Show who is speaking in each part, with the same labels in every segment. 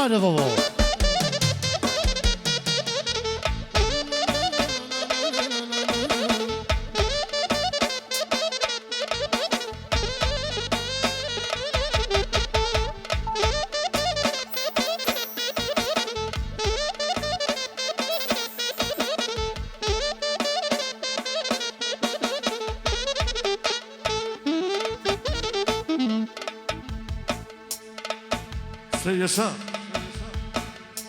Speaker 1: Hajde vëllo.
Speaker 2: Se jesha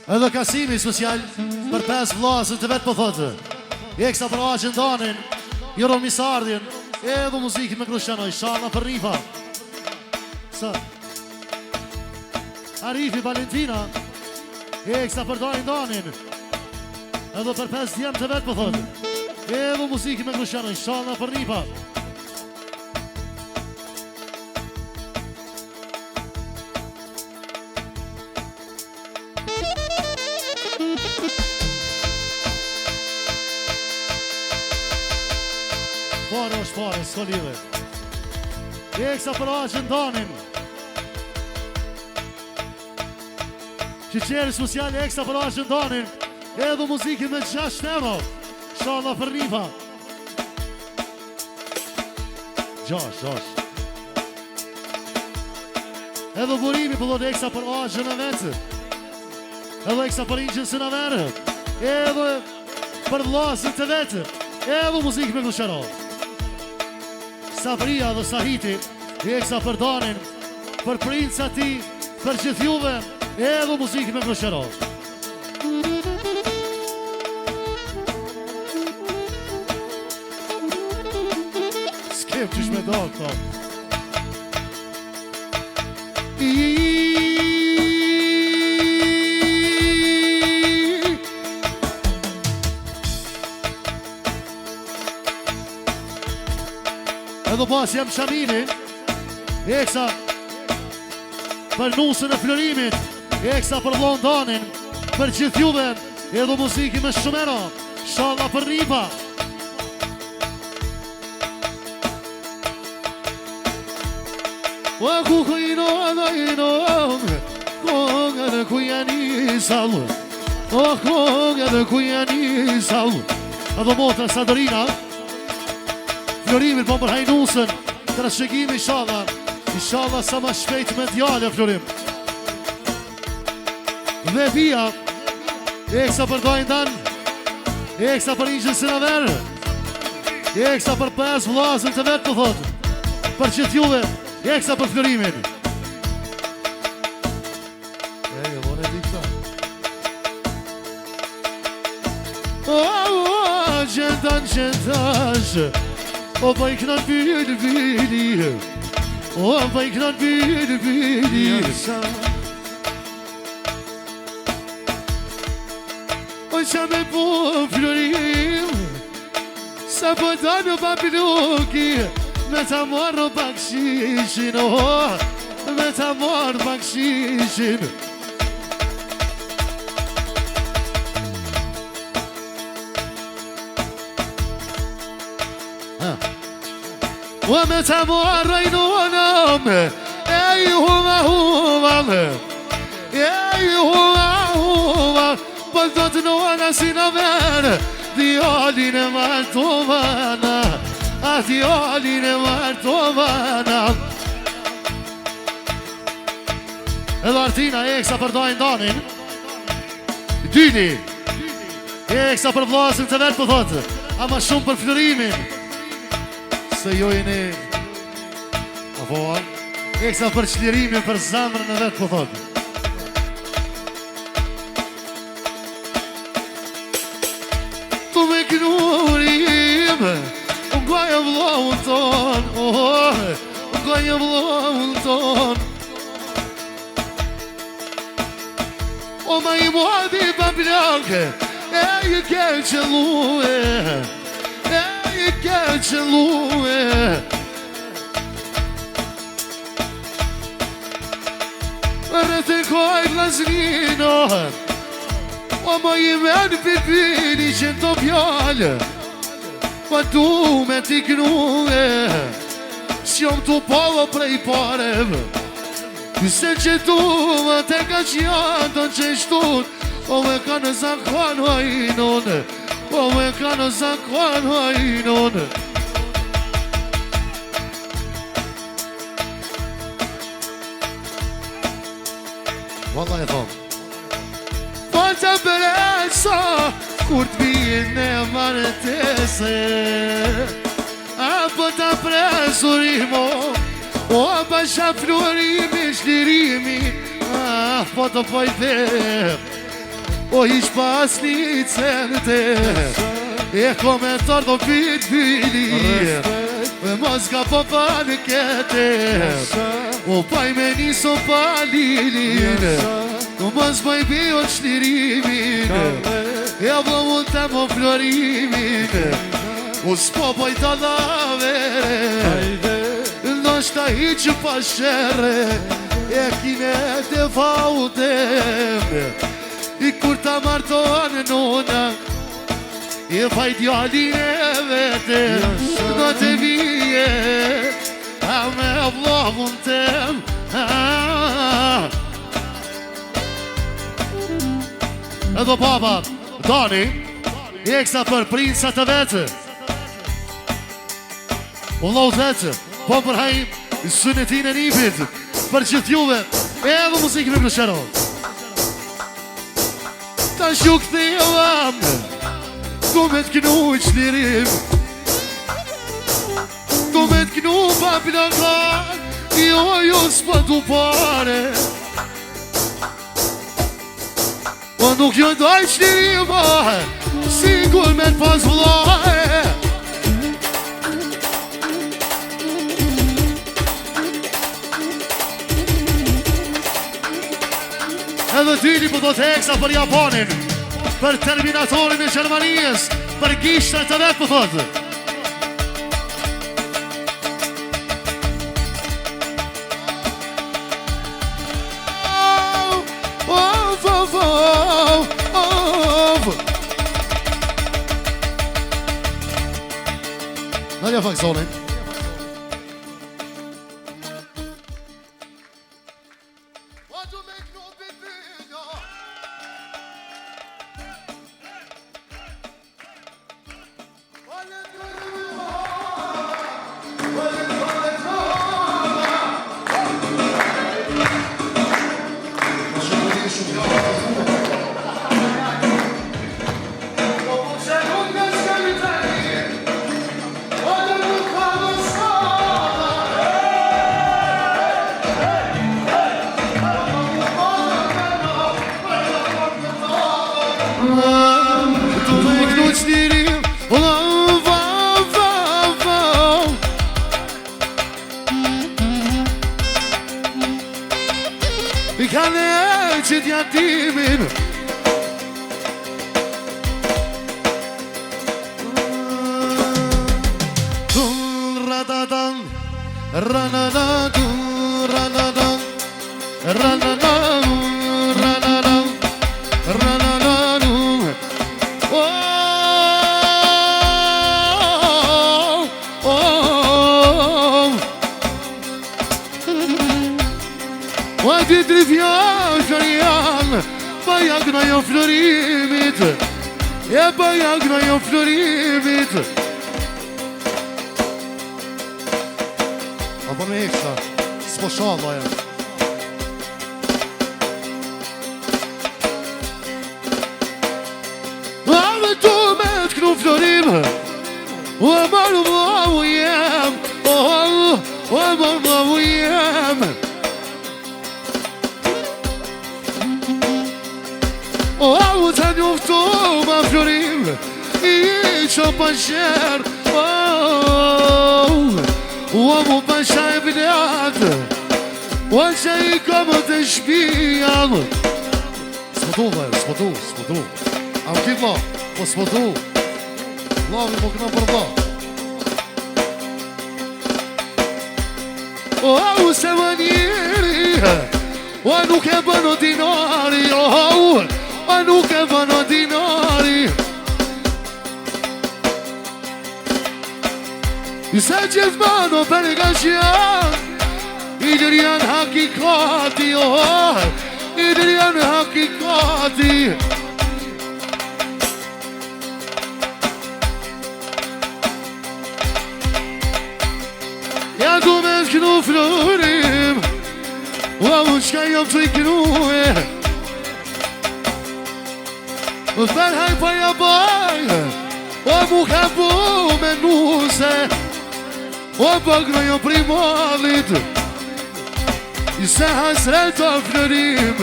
Speaker 1: Edhe Kasimi social për 5 vllazët të vetë po thotë. Eksa për aqën danin, Jero Misardin, edhe muzikë me Krushanoj, Shana për Rifa. Sa? Arifi Valentina, eksa për danin, edhe për 5 djemë të vetë po thotë. Edhe muzikë me Krushanoj, Shana për Rifa. Pare është pare, s'ko lidhe. Eksa për aqën danin. Qyqeri social, eksa për aqën danin. Edhe muzikin me 6 euro. Shala për Rifa. 6. Edhe burimi pëllot eksa për aqën e vetë. Edhe eksa për inqën së në verë. Edhe për vlasën të vetë. Edhe muzikë me Krushanoj. Sabria dhe Sahiti, eksa për danin, për princa ti, për gjithë juve, edhe muzikë me Krushanoj. S'kem qysh me do këto. Edhe pas jam Shamini, eksa për nusën e Florimit, eksa për Londonin, për gjithë juve, edhe muziki me Shumero, Shalla për Rifa. O ku ino, kongë dhe ku janë salë, o kongë dhe ku janë salë. Edhe motra Sadorina, Florimit po për hajnusën, të rëshëgjimi Inshallah sa ma shpejt me djale Florim. Dhe Pia, eksa për dojndan, eksa për inqën së në verë, eksa për 5 vllazën të vetë të thotë, për qëtë juve, eksa për Florimin.
Speaker 2: Vone dikta.
Speaker 1: Qëntash, o pa i kënan bili, o pa i kënan bili. O qa me po Florim, sa po ta në papiluki, me ta marrë bakshishin, me ta marrë bakshishin. O me ta marrë i nonëm, ej huma, ej huma, për do të nona si në verë, djallin e martovana, a djallin e martovana. Edhe Artina eksa për dojnë danin, Dyni, eksa për vlasën të vetë për thotë, ama shumë për Florimin. Se jojnë eksa për qlirimin për zamrën e vetë për thotë. Tu me kënurim, unë goja vlohën ton, unë goja vlohën ton. O ma i modi pa plakë, e i ke qëllue, e ke qëllue. Rëtë koj vlasnino, o ma i men pipini që në të pjallë, ma tu me t'i knue, si jom t'u polo prej pareve, Se që tu më te ka që janë të që shtun O me ka në zakon hajnon O me ka në zakon hajnon Valla e thom Po të bëresa Kur t'vijen e martese Apo të presurimo O basha florimi, shlirimi Po të pojter O ish pas një cente E komentar do pit pili Me mos ka po panë kete O paj me niso palilin O mos paj bio shlirimin E vlo mund të mo florimin O s'po poj të lavere Nështë i që pashere E kine të fautem I kur ta martonë nona E faj djallin e vete Në të vije A me vlohun tem Edo papa Dani I eksa për prinsa të vete O lau të vete Po për hajim, sunetin e nipit Për gjithë juve, edhe muzikë me plëshero Ta shuk të jevam Du me t'knu i qlirim Du me t'knu pa plakan Jo s'pa du pare O nuk jo daj qlirim Sigur me t'pas vlare Edhe tyri po do t'eksa për Japonin Për Terminatorin e Gjermanijës Për gishtën të vetë po thotë Nadja fakt zonin I kanë e që t'ja timin Radadan Ranadan Ranadan Ranadan Ranadan Ranadan O ti trifja sharian Bajak na jo florimit E bajak na jo florimit Apo me ekstra S'po shala ja Ave tu me t'knu florim O maru mavu jem O maru mavu jem O au të njuftu ma florim I që pa sher O mu pa shaj vlet O që I kamë të shpijam S'po du Am ki vla, po s'po du Lavi po këna për vla O au se më njeri O nuk e bëno dinari O nuk e bëno dinari I se gjithmano për nga qjan Idrian hakikati, oh, Idrian hakikati. Ja du me shknu florim, wa u shka jom të i knue. Thar haj pa ja baj, o mu ka bu me nuse, o bëgro jo primalit. I se hasret o florim,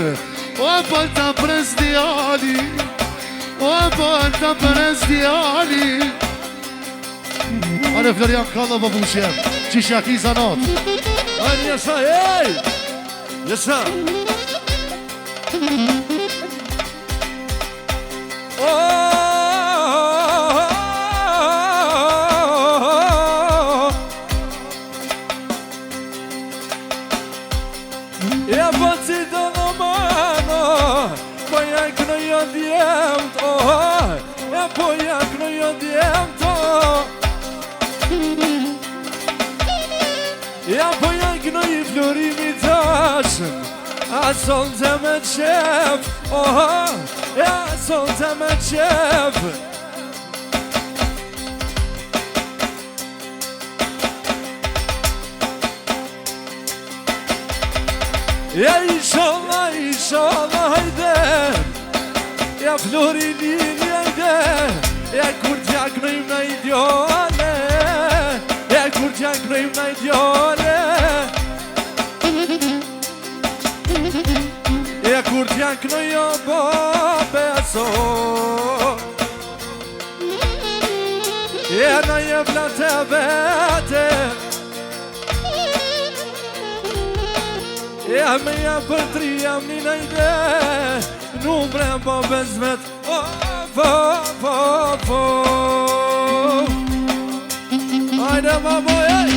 Speaker 1: o për të pres djali, o për të pres djali. Ale Florian Kalla babushjem, qisha ki zanat.
Speaker 2: Hajde Jesa, ej! Jesa! Ja po si do në mano, po ja kënoj o djemt, ja po ja kënoj o djemt, ja po ja kënoj I florimi tashën, a son të me qef, ja son të me qef. Ja inshallah hajde, ja flori lili hajde, ja kur t'ja knojmë na ideale, ja kur t'ja knojmë na ideale, ja kur t'ja knojmë o beso, ja na je vlate vete. Ja me ja për tri jam një najde, numre po bez vet, Hajde mamo, ej!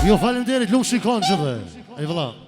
Speaker 1: Jo falenderit, lumë shikon që dhe. E vëlla.